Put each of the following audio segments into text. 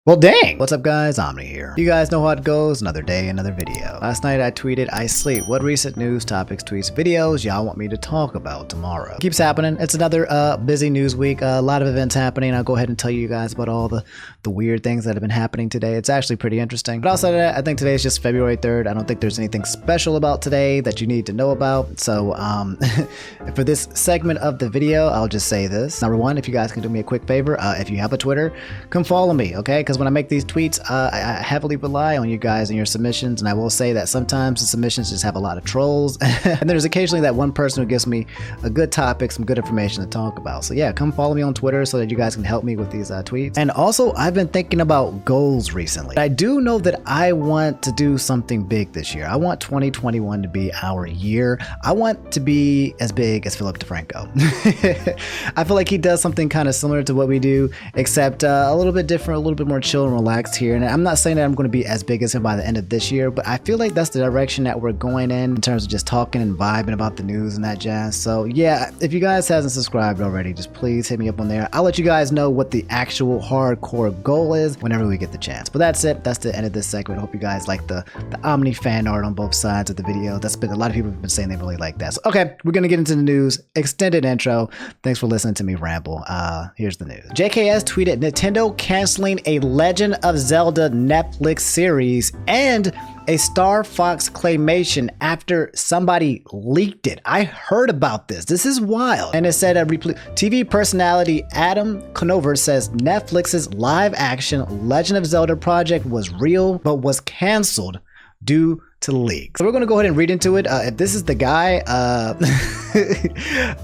Well, dang! What's up, guys? Omni here. You guys know how it goes. Another day, another video. Last night I tweeted, I sleep. What recent news, topics, tweets, videos y'all want me to talk about tomorrow? Keeps happening. It's another busy news week. A lot of events happening. I'll go ahead and tell you guys about all the weird things that have been happening today. It's actually pretty interesting. But outside of that, I think today is just February 3rd. I don't think there's anything special about today that you need to know about. So for this segment of the video, I'll just say this. Number one, if you guys can do me a quick favor, if you have a Twitter, come follow me, okay? Because when I make these tweets, I heavily rely on you guys and your submissions, and I will say that sometimes the submissions just have a lot of trolls, and there's occasionally that one person who gives me a good topic, some good information to talk about. So yeah, come follow me on Twitter so that you guys can help me with these tweets. And also, I've been thinking about goals recently. I do know that I want to do something big this year. I want 2021 to be our year. I want to be as big as Philip DeFranco. I feel like he does something kind of similar to what we do, except a little bit different, a little bit more chill and relaxed here. And I'm not saying that I'm going to be as big as him by the end of this year, but I feel like that's the direction that we're going in terms of just talking and vibing about the news and that jazz. So yeah, if you guys hasn't subscribed already, just please hit me up on there. I'll let you guys know what the actual hardcore goal is whenever we get the chance. But that's it. That's the end of this segment. I hope you guys like the Omni fan art on both sides of the video. That's been a lot of people have been saying they really like that. So okay, we're gonna get into the news. Extended intro. Thanks for listening to me ramble. Here's the news. JKS tweeted Nintendo canceling a Legend of Zelda Netflix series and a StarFox claymation after somebody leaked it. I heard about this. This is wild. And it said TV personality Adam Conover says Netflix's live action Legend of Zelda project was real but was canceled due to leaks. So we're going to go ahead and read into it. If this is the guy,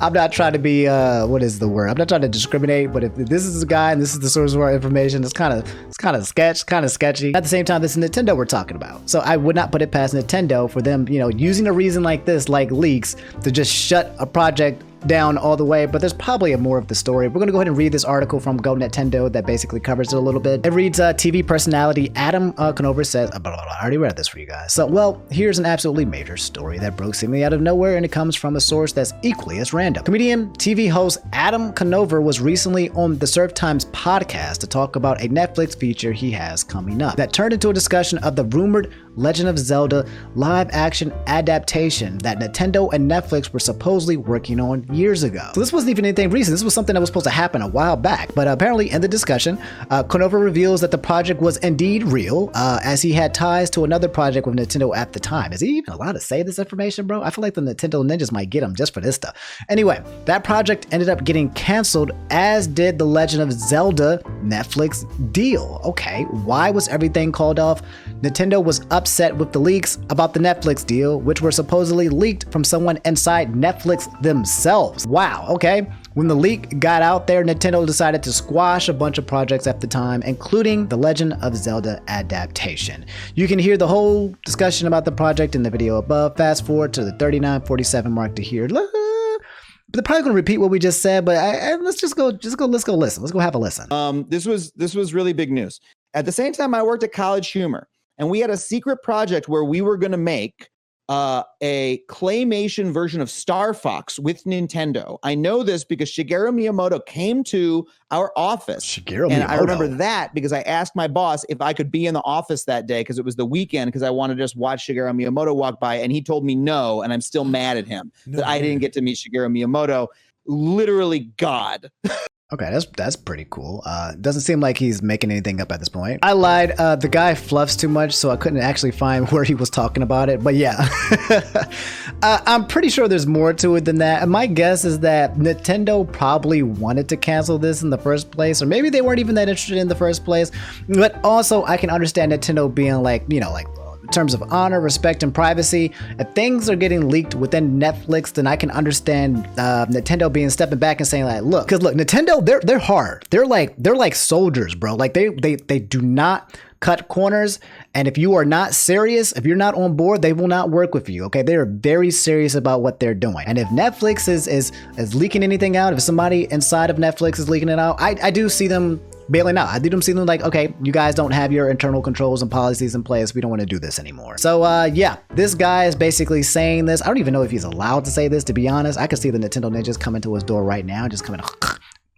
I'm not trying to be, what is the word? I'm not trying to discriminate, but if this is the guy and this is the source of our information, it's kind of sketchy. At the same time, this is Nintendo we're talking about. So I would not put it past Nintendo for them, using a reason like this, like leaks, to just shut a project down all the way, but there's probably more of the story. We're gonna go ahead and read this article from Go Nintendo that basically covers it a little bit. It reads, TV personality Adam Conover says, I already read this for you guys. So, well, here's an absolutely major story that broke seemingly out of nowhere, and it comes from a source that's equally as random. Comedian TV host Adam Conover was recently on the Surf Times podcast to talk about a Netflix feature he has coming up that turned into a discussion of the rumored Legend of Zelda live action adaptation that Nintendo and Netflix were supposedly working on years ago. So this wasn't even anything recent. This was something that was supposed to happen a while back. But apparently in the discussion, Conover reveals that the project was indeed real, as he had ties to another project with Nintendo at the time. Is he even allowed to say this information, bro? I feel like the Nintendo ninjas might get him just for this stuff. Anyway, that project ended up getting canceled, as did the Legend of Zelda Netflix deal. Okay, why was everything called off? Nintendo was upset with the leaks about the Netflix deal, which were supposedly leaked from someone inside Netflix themselves. Wow, okay. When the leak got out there, Nintendo decided to squash a bunch of projects at the time, including the Legend of Zelda adaptation. You can hear the whole discussion about the project in the video above. Fast forward to the 39:47 mark to hear. But they're probably going to repeat what we just said, but let's go listen. Let's go have a listen. This was really big news. At the same time, I worked at College Humor, and we had a secret project where we were going to make a claymation version of StarFox with Nintendo. I know this because Shigeru Miyamoto came to our office. I remember that because I asked my boss if I could be in the office that day because it was the weekend, because I wanted to just watch Shigeru Miyamoto walk by, and he told me no, and I'm still mad at him that I didn't get to meet Shigeru Miyamoto. Literally God. Okay, that's pretty cool. Doesn't seem like he's making anything up at this point. I lied. The guy fluffs too much, so I couldn't actually find where he was talking about it. But yeah, I'm pretty sure there's more to it than that. And my guess is that Nintendo probably wanted to cancel this in the first place, or maybe they weren't even that interested in the first place. But also, I can understand Nintendo being like, in terms of honor, respect, and privacy. If things are getting leaked within Netflix, then I can understand Nintendo stepping back and saying like, look, Nintendo, they're hard. They're like soldiers, bro. Like they do not cut corners. And if you are not serious, if you're not on board, they will not work with you. Okay, they are very serious about what they're doing. And if Netflix is leaking anything out, if somebody inside of Netflix is leaking it out, I do see them bailing out. I do see them like, okay, you guys don't have your internal controls and policies in place. We don't want to do this anymore. So yeah, this guy is basically saying this. I don't even know if he's allowed to say this, to be honest. I could see the Nintendo ninjas coming to his door right now, just coming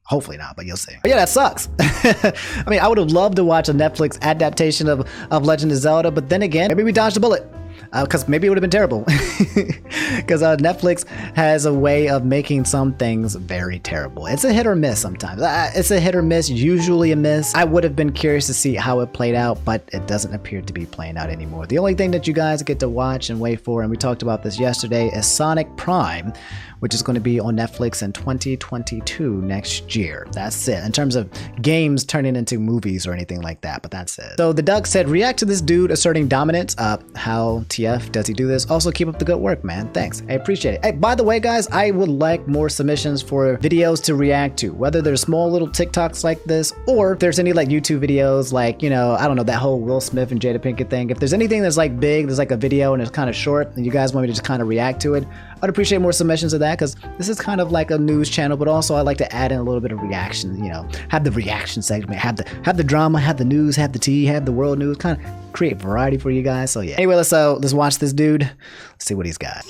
Hopefully not, but you'll see. But yeah, that sucks. I mean, I would have loved to watch a Netflix adaptation of Legend of Zelda, but then again, maybe we dodged a bullet. Because maybe it would have been terrible. Because Netflix has a way of making some things very terrible. It's a hit or miss sometimes. It's a hit or miss, usually a miss. I would have been curious to see how it played out, but it doesn't appear to be playing out anymore. The only thing that you guys get to watch and wait for, and we talked about this yesterday, is Sonic Prime, which is going to be on Netflix in 2022 next year. That's it. In terms of games turning into movies or anything like that, but that's it. So the Duck said, react to this dude asserting dominance. How TF does he do this? Also, keep up the good work, man. Thanks. I appreciate it. Hey, by the way, guys, I would like more submissions for videos to react to, whether they're small little TikToks like this, or if there's any like YouTube videos, like, you know, I don't know, that whole Will Smith and Jada Pinkett thing. If there's anything that's like big, there's like a video and it's kind of short, and you guys want me to just kind of react to it, I'd appreciate more submissions of that, because this is kind of like a news channel, but also I like to add in a little bit of reaction, you know, have the reaction segment, have the drama, have the news, have the tea, have the world news, kind of create variety for you guys. So yeah. Anyway, let's watch this dude. Let's see what he's got.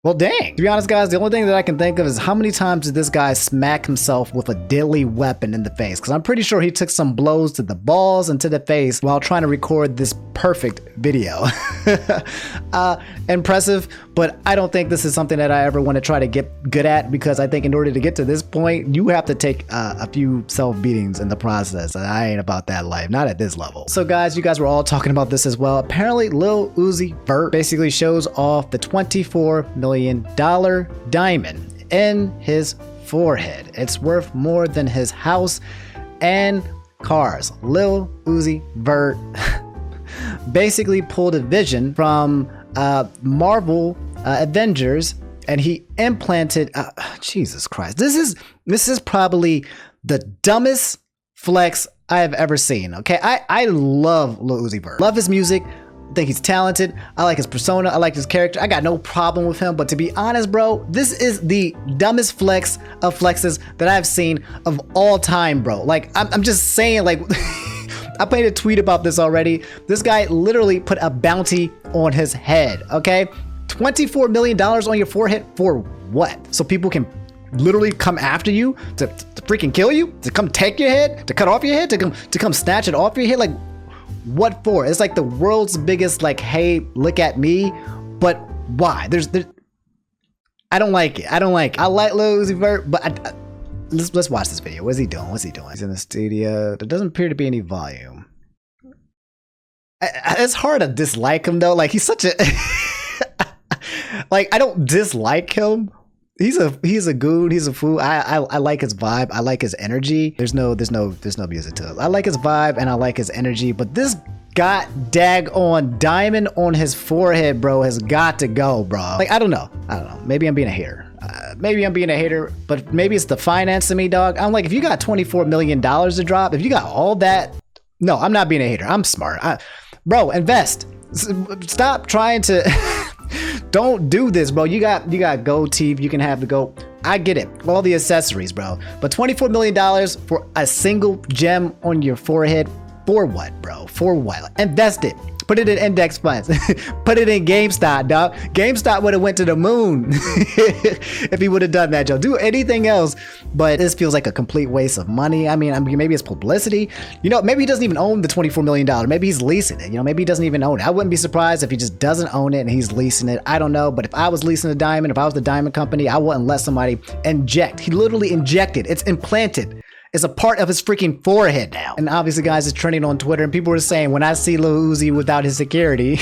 Well, dang. To be honest, guys, the only thing that I can think of is how many times did this guy smack himself with a deadly weapon in the face? Because I'm pretty sure he took some blows to the balls and to the face while trying to record this perfect video. Impressive, but I don't think this is something that I ever want to try to get good at, because I think in order to get to this point, you have to take a few self-beatings in the process, and I ain't about that life, not at this level. So guys, you guys were all talking about this as well. Apparently, Lil Uzi Vert basically shows off the $24 million diamond in his forehead. It's worth more than his house and cars. Lil Uzi Vert basically pulled a vision from Marvel Avengers, and he implanted Jesus Christ. This is probably the dumbest flex I have ever seen. Okay, I love Lil Uzi Vert. Love his music. I think he's talented. I like his persona. I like his character. I got no problem with him. But to be honest, bro, this is the dumbest flex of flexes that I've seen of all time, bro. Like, I'm just saying, like, I made a tweet about this already. This guy literally put a bounty on his head, okay? $24 million on your forehead for what? So people can literally come after you to freaking kill you? To come take your head? To cut off your head? To come snatch it off your head? Like, what for? It's like the world's biggest, like, hey, look at me, but why? I don't like it. I like Lil Uzi Vert, but let's watch this video. What's he doing? He's in the studio. There doesn't appear to be any volume. It's hard to dislike him though. Like, he's such a like, I don't dislike him. He's a goon. He's a fool. I like his vibe. I like his energy. There's no music to it. I like his vibe and I like his energy. But this got daggone diamond on his forehead, bro, has got to go, bro. Like, I don't know. Maybe I'm being a hater. But maybe it's the finance in me, dog. I'm like, if you got $24 million to drop, if you got all that, no, I'm not being a hater. I'm smart. Bro, invest. Stop trying to. Don't do this, bro. You got gold teeth. You can have the gold. I get it. All the accessories, bro. But $24 million for a single gem on your forehead. For what, bro? For what? Invest it. Put it in index funds. Put it in GameStop, dog. GameStop would have went to the moon if he would have done that, Joe. Do anything else, but this feels like a complete waste of money. I mean, maybe it's publicity. You know, maybe he doesn't even own the $24 million. Maybe he's leasing it. You know, maybe he doesn't even own it. I wouldn't be surprised if he just doesn't own it and he's leasing it. I don't know. But if I was leasing a diamond, if I was the diamond company, I wouldn't let somebody inject. He literally injected. It's implanted. It's a part of his freaking forehead now. And obviously, guys, it's trending on Twitter. And people were saying, when I see Lil Uzi without his security,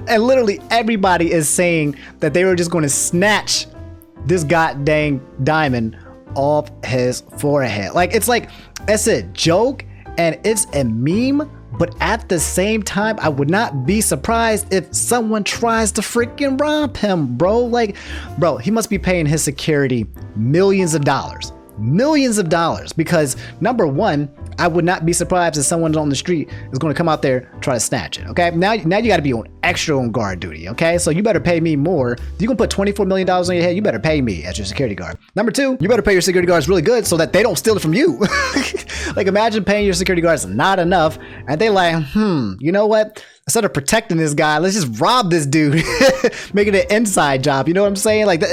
and literally everybody is saying that they were just going to snatch this goddamn diamond off his forehead. Like, it's a joke and it's a meme. But at the same time, I would not be surprised if someone tries to freaking rob him, bro. Like, bro, he must be paying his security millions of dollars. Because number one, I would not be surprised if someone on the street is going to come out there try to snatch it. Okay, now you got to be on guard duty. Okay, so you better pay me more. If you're gonna put $24 million on your head, you better pay me as your security guard. Number two, you better pay your security guards really good so that they don't steal it from you. Like, imagine paying your security guards not enough, and they like, you know what? Instead of protecting this guy, let's just rob this dude, make it an inside job. You know what I'm saying? Like,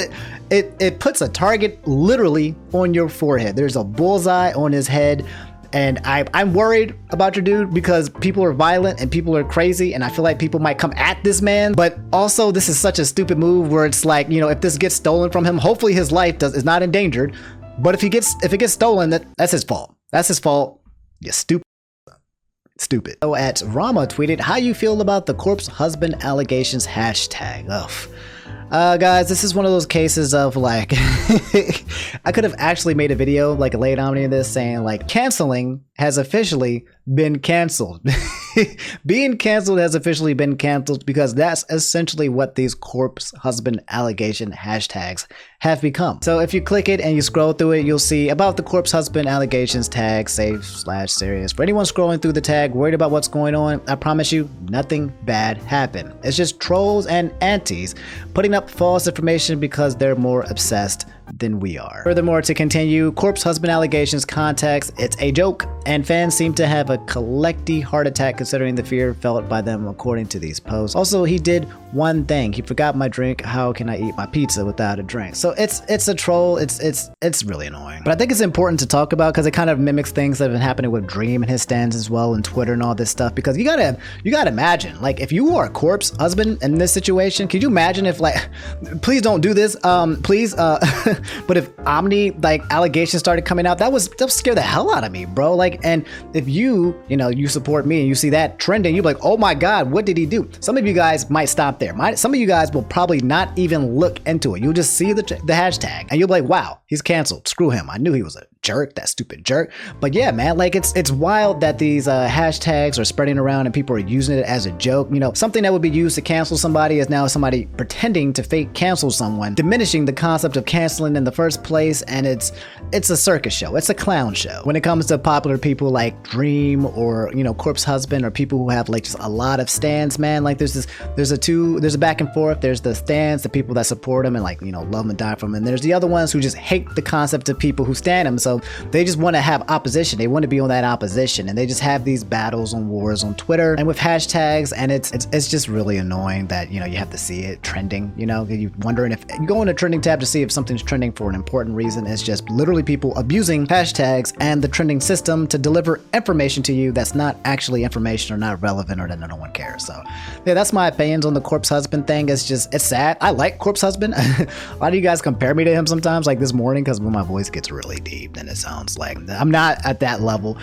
it puts a target literally on your forehead. There's a bullseye on his head. And I'm worried about your dude because people are violent and people are crazy, and I feel like people might come at this man. But also, this is such a stupid move where it's like, you know, if this gets stolen from him, hopefully his life is not endangered. But if it gets stolen, that's his fault. That's his fault. You stupid. So at Rama tweeted, how you feel about the CorpseHusband Allegations hashtag? Ugh. Guys, this is one of those cases of like, I could have actually made a video, like a late Omni in this, saying like, canceling has officially been canceled. Being canceled has officially been canceled because that's essentially what these CorpseHusband Allegation hashtags have become. So if you click it and you scroll through it, you'll see about the CorpseHusband Allegations tag, safe/serious. For anyone scrolling through the tag, worried about what's going on, I promise you, nothing bad happened. It's just trolls and antis putting up false information because they're more obsessed than we are. Furthermore, to continue, CorpseHusband Allegations context, it's a joke, and fans seem to have a collective heart attack considering the fear felt by them according to these posts. Also, he did one thing. He forgot my drink. How can I eat my pizza without a drink? So it's a troll. It's really annoying. But I think it's important to talk about because it kind of mimics things that have been happening with Dream and his stands as well, and Twitter and all this stuff. Because you gotta imagine, like, if you are a corpse husband in this situation, could you imagine if, like, please don't do this, please, but if Omni, like, allegations started coming out, that would scare the hell out of me, bro. Like, and if you support me and you see that trending, you're like, oh my God, what did he do? Some of you guys might stop there. Some of you guys will probably not even look into it. You'll just see the hashtag and you'll be like, wow, he's canceled. Screw him. I knew he was a jerk, that stupid jerk. But yeah, man, like, it's wild that these hashtags are spreading around and people are using it as a joke. You know, something that would be used to cancel somebody is now somebody pretending to fake cancel someone, diminishing the concept of canceling in the first place. And it's a circus show. It's a clown show. When it comes to popular people like Dream or, you know, CorpseHusband, or people who have like just a lot of stands, man, like there's a back and forth. There's the stands, the people that support him and, like, you know, love him and die for him. And there's the other ones who just hate the concept of people who stand him. So they just want to have opposition. They want to be on that opposition, and they just have these battles and wars on Twitter and with hashtags. And it's just really annoying that, you know, you have to see it trending. You know, you're wondering if you go in a trending tab to see if something's trending for an important reason. It's just literally people abusing hashtags and the trending system to deliver information to you that's not actually information or not relevant, or that no one cares. So yeah, that's my opinions on the CorpseHusband thing. It's sad. I like CorpseHusband. A lot of you guys compare me to him sometimes, like this morning, because when my voice gets really deep, then it sounds like I'm not at that level.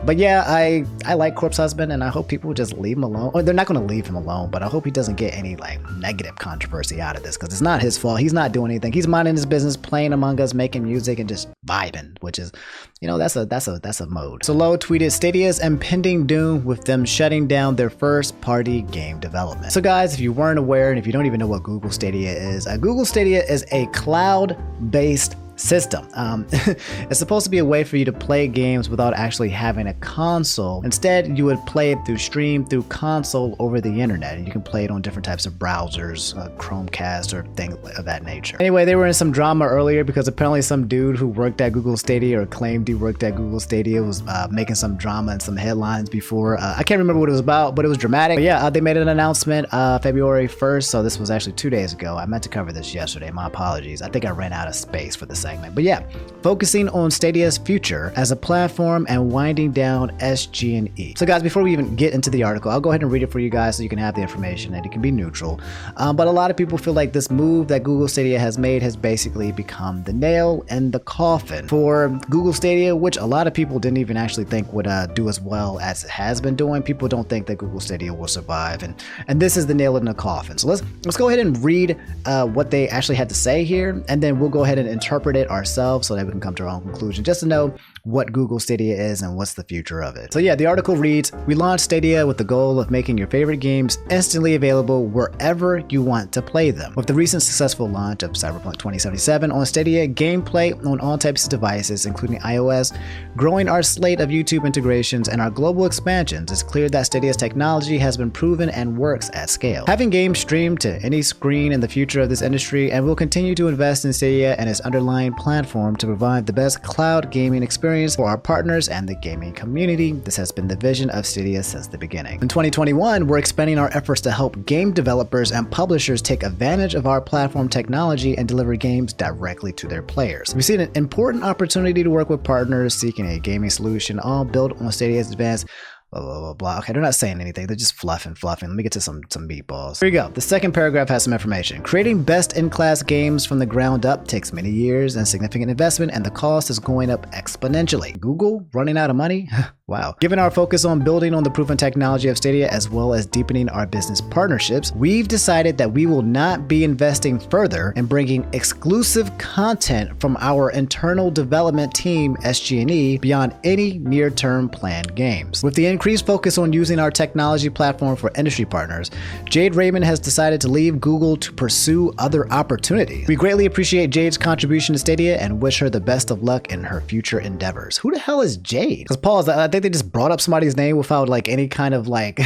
But yeah, I like CorpseHusband, and I hope people just leave him alone. Or they're not going to leave him alone, but I hope he doesn't get any like negative controversy out of this, because it's not his fault. He's not doing anything. He's minding his business, playing Among Us, making music, and just vibing, which is, you know, that's a mode. So Lo tweeted, Stadia's impending doom with them shutting down their first party game development. So guys, if you weren't aware, and if you don't even know what Google Stadia is a cloud-based system. It's supposed to be a way for you to play games without actually having a console. Instead, you would play it through stream through console over the internet, and you can play it on different types of browsers, Chromecast, or things of that nature. Anyway, they were in some drama earlier because apparently some dude who worked at Google Stadia, or claimed he worked at Google Stadia, was making some drama and some headlines before. I can't remember what it was about, but it was dramatic. But yeah, they made an announcement February 1st, so this was actually 2 days ago. I meant to cover this yesterday. My apologies. I think I ran out of space for the segment. But yeah, focusing on Stadia's future as a platform and winding down SG&E. So guys, before we even get into the article, I'll go ahead and read it for you guys so you can have the information and it can be neutral. But a lot of people feel like this move that Google Stadia has made has basically become the nail in the coffin for Google Stadia, which a lot of people didn't even actually think would do as well as it has been doing. People don't think that Google Stadia will survive, and this is the nail in the coffin. So let's go ahead and read what they actually had to say here, and then we'll go ahead and interpret it ourselves so that we can come to our own conclusion. Just to know, what Google Stadia is and what's the future of it. So yeah, the article reads, "We launched Stadia with the goal of making your favorite games instantly available wherever you want to play them. With the recent successful launch of Cyberpunk 2077 on Stadia, gameplay on all types of devices, including iOS, growing our slate of YouTube integrations, and our global expansions, it's clear that Stadia's technology has been proven and works at scale. Having games streamed to any screen in the future of this industry, and we'll continue to invest in Stadia and its underlying platform to provide the best cloud gaming experience for our partners and the gaming community. This has been the vision of Stadia since the beginning. In 2021, we're expanding our efforts to help game developers and publishers take advantage of our platform technology and deliver games directly to their players. We see an important opportunity to work with partners seeking a gaming solution all built on Stadia's advanced blah, blah, blah, blah. Okay, they're not saying anything. They're just fluffing. Let me get to some meatballs. Here we go. The second paragraph has some information. Creating best-in-class games from the ground up takes many years and significant investment, and the cost is going up exponentially. Google running out of money? Wow. Given our focus on building on the proven technology of Stadia as well as deepening our business partnerships, we've decided that we will not be investing further in bringing exclusive content from our internal development team, SG&E, beyond any near-term planned games. With the increased focus on using our technology platform for industry partners, Jade Raymond has decided to leave Google to pursue other opportunities. We greatly appreciate Jade's contribution to Stadia and wish her the best of luck in her future endeavors." Who the hell is Jade? Because pause, I think they just brought up somebody's name without like any kind of like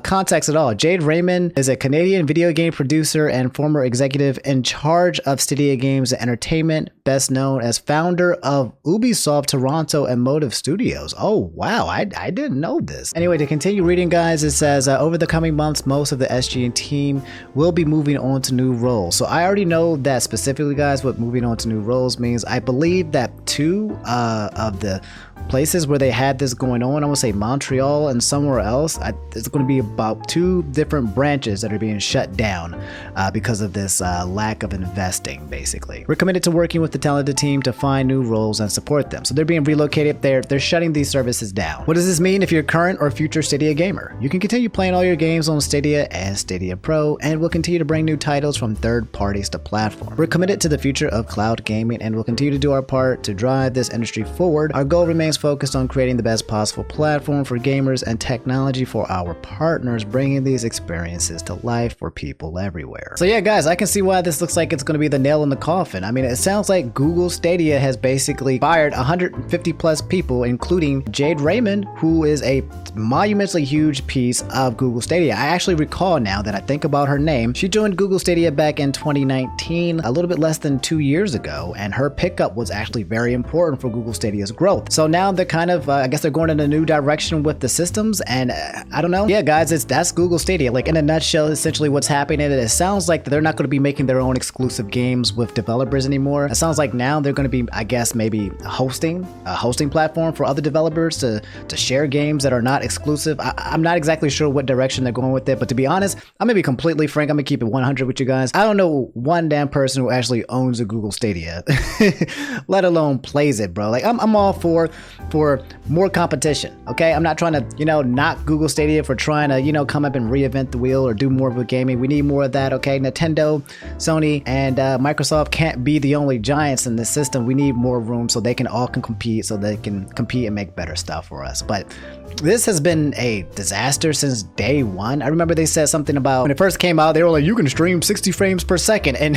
context at all. Jade Raymond is a Canadian video game producer and former executive in charge of Stadia Games and Entertainment, best known as founder of Ubisoft Toronto and Motive Studios. Oh wow, I didn't know this. Anyway, to continue reading, guys, it says over the coming months, most of the SG team will be moving on to new roles. So I already know that specifically, guys, what moving on to new roles means. I believe that two of the places where they had this going on, I want to say Montreal and somewhere else, it's going to be about two different branches that are being shut down because of this lack of investing, basically. We're committed to working with the talented team to find new roles and support them. So they're being relocated. They're shutting these services down. What does this mean if you're a current or future Stadia gamer? You can continue playing all your games on Stadia and Stadia Pro, and we'll continue to bring new titles from third parties to platform. We're committed to the future of cloud gaming, and we'll continue to do our part to drive this industry forward. Our goal remains focused on creating the best possible platform for gamers and technology for our partners, bringing these experiences to life for people everywhere. So yeah, guys, I can see why this looks like it's going to be the nail in the coffin. I mean, it sounds like Google Stadia has basically fired 150 plus people, including Jade Raymond, who is a monumentally huge piece of Google Stadia. I actually recall now that I think about her name. She joined Google Stadia back in 2019, a little bit less than 2 years ago, and her pickup was actually very important for Google Stadia's growth. So now they're kind of, I guess they're going in a new direction with the systems, and I don't know. Yeah, guys, that's Google Stadia. Like in a nutshell, essentially what's happening, it sounds like they're not going to be making their own exclusive games with developers anymore. It sounds like now they're going to be, I guess, maybe a hosting platform for other developers to share games that are not exclusive. I'm not exactly sure what direction they're going with it, but to be honest, I'm gonna be completely frank. I'm gonna keep it 100 with you guys. I don't know one damn person who actually owns a Google Stadia, let alone plays it, bro. Like I'm all for more competition. Okay, I'm not trying to knock Google Stadia for trying to come up and reinvent the wheel or do more with gaming. We need more of that. Okay, Nintendo, Sony, and Microsoft can't be the only giants in this system. We need more room so they can compete, so they can compete and make better stuff for us. But this has been a disaster since day one. I remember they said something about when it first came out, they were like, you can stream 60 frames per second, and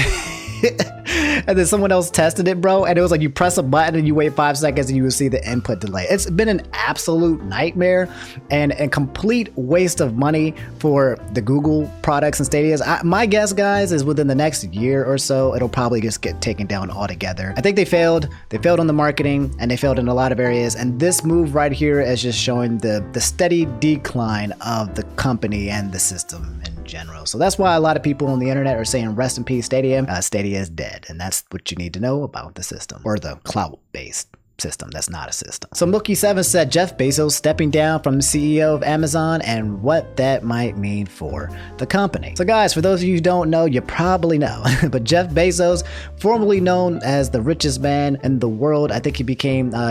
and then someone else tested it, bro, and it was like you press a button and you wait 5 seconds and you will see the input delay. It's been an absolute nightmare and a complete waste of money for the Google products and Stadias. My guess, guys, is within the next year or so, it'll probably just get taken down altogether. I think they failed on the marketing, and they failed in a lot of areas, and this move right here is just showing the steady decline of the company and the system in general. So that's why a lot of people on the internet are saying rest in peace Stadia. Stadia is dead, and that's what you need to know about the system, or the cloud-based system that's not a system. So Mookie7 said Jeff Bezos stepping down from CEO of Amazon and what that might mean for the company. So guys, for those of you who don't know, you probably know, but Jeff Bezos, formerly known as the richest man in the world, I think he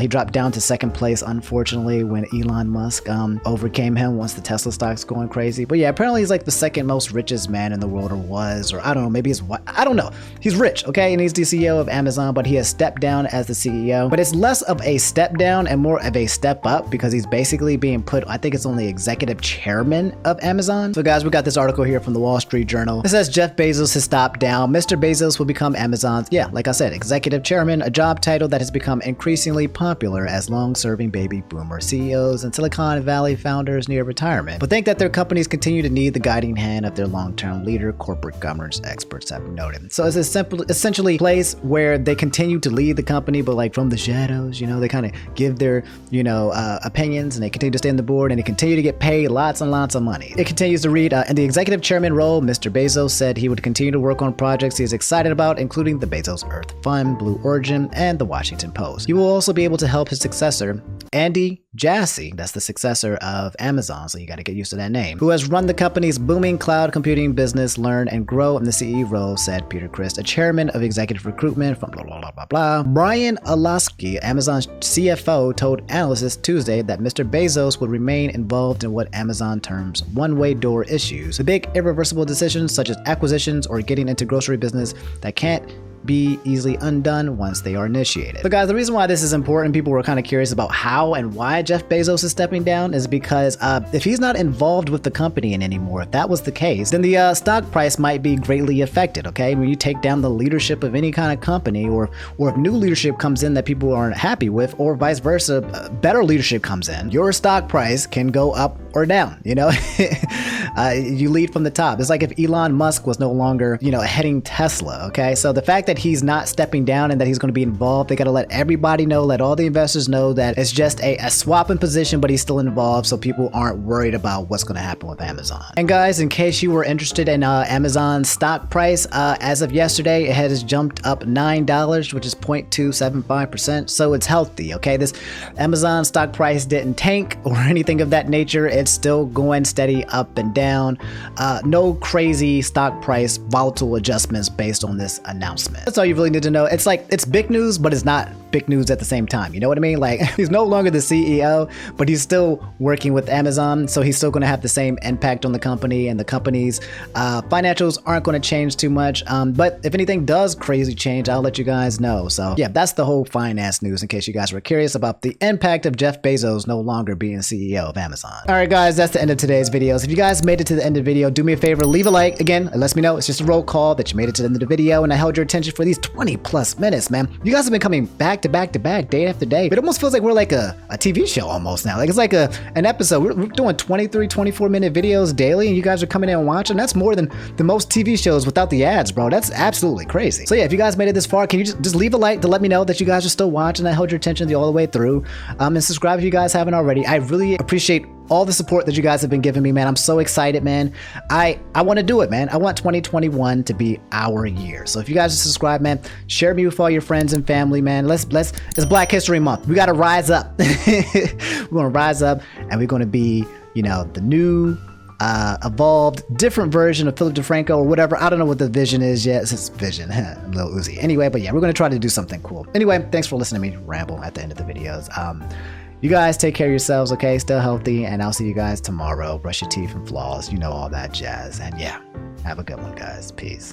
dropped down to second place, unfortunately, when Elon Musk overcame him once the Tesla stock's going crazy. But yeah, apparently he's like the second most richest man in the world, or I don't know, maybe I don't know. He's rich, okay? And he's the CEO of Amazon, but he has stepped down as the CEO. But it's less less of a step down and more of a step up because he's basically being put, I think it's only executive chairman of Amazon. So guys, we got this article here from the Wall Street Journal. It says Jeff Bezos has stopped down. Mr. Bezos will become Amazon's, yeah, like I said, executive chairman, a job title that has become increasingly popular as long-serving baby boomer CEOs and Silicon Valley founders near retirement, but think that their companies continue to need the guiding hand of their long-term leader, corporate governance experts have noted. So it's a simple, essentially place where they continue to lead the company, but like from the shadows, you know, they kind of give their, you know, opinions, and they continue to stay on the board, and they continue to get paid lots and lots of money. It continues to read, in the executive chairman role, Mr. Bezos said he would continue to work on projects he is excited about, including the Bezos Earth Fund, Blue Origin, and the Washington Post. He will also be able to help his successor, Andy Jassy, that's the successor of Amazon, so you got to get used to that name, who has run the company's booming cloud computing business, learn and grow in the CEO role, said Peter Christ, a chairman of executive recruitment from blah, blah, blah, blah, blah. Brian Olasky, Amazon's CFO, told analysts Tuesday that Mr. Bezos would remain involved in what Amazon terms one-way door issues, the big irreversible decisions such as acquisitions or getting into grocery business that can't be easily undone once they are initiated. So guys, the reason why this is important, people were kind of curious about how and why Jeff Bezos is stepping down, is because if he's not involved with the company anymore, if that was the case, then the stock price might be greatly affected, okay? When you take down the leadership of any kind of company, or if new leadership comes in that people aren't happy with, or vice versa, better leadership comes in, your stock price can go up or down, you know? You lead from the top. It's like if Elon Musk was no longer, you know, heading Tesla, okay? So the fact that he's not stepping down and that he's going to be involved, they got to let everybody know, let all the investors know that it's just a swap in position, but he's still involved, so people aren't worried about what's going to happen with Amazon. And guys, in case you were interested in Amazon's stock price, as of yesterday, it has jumped up $9, which is 0.275%, so it's healthy, okay? This Amazon stock price didn't tank or anything of that nature. It's still going steady up and down. No crazy stock price volatile adjustments based on this announcement. That's all you really need to know. It's like, it's big news, but it's not big news at the same time. You know what I mean? Like, he's no longer the CEO, but he's still working with Amazon, so he's still going to have the same impact on the company, and the company's financials aren't going to change too much. But if anything does crazy change, I'll let you guys know. So yeah, that's the whole finance news, in case you guys were curious about the impact of Jeff Bezos no longer being CEO of Amazon. All right, guys, that's the end of today's videos. If you guys made it to the end of the video, do me a favor, leave a like. Again, it lets me know it's just a roll call that you made it to the end of the video, and I held your attention for these 20 plus minutes, man. You guys have been coming back to back to back, day after day. It almost feels like we're like a TV show almost now. Like, it's like an episode. We're doing 23, 24-minute videos daily, and you guys are coming in and watching. That's more than the most TV shows without the ads, bro. That's absolutely crazy. So yeah, if you guys made it this far, can you just leave a like to let me know that you guys are still watching? I held your attention all the way through. And subscribe if you guys haven't already. I really appreciate all the support that you guys have been giving me, man. I'm so excited, man. I want to do it, man. I want 2021 to be our year. So if you guys are subscribed, man, share me with all your friends and family, man. It's Black History Month. We got to rise up. We're going to rise up, and we're going to be, you know, the new evolved, different version of Philip DeFranco or whatever. I don't know what the vision is yet. It's vision, Lil Uzi. Anyway, but yeah, we're going to try to do something cool. Anyway, thanks for listening to me ramble at the end of the videos. You guys take care of yourselves, okay? Stay healthy, and I'll see you guys tomorrow. Brush your teeth and floss, you know, all that jazz. And yeah, have a good one, guys. Peace.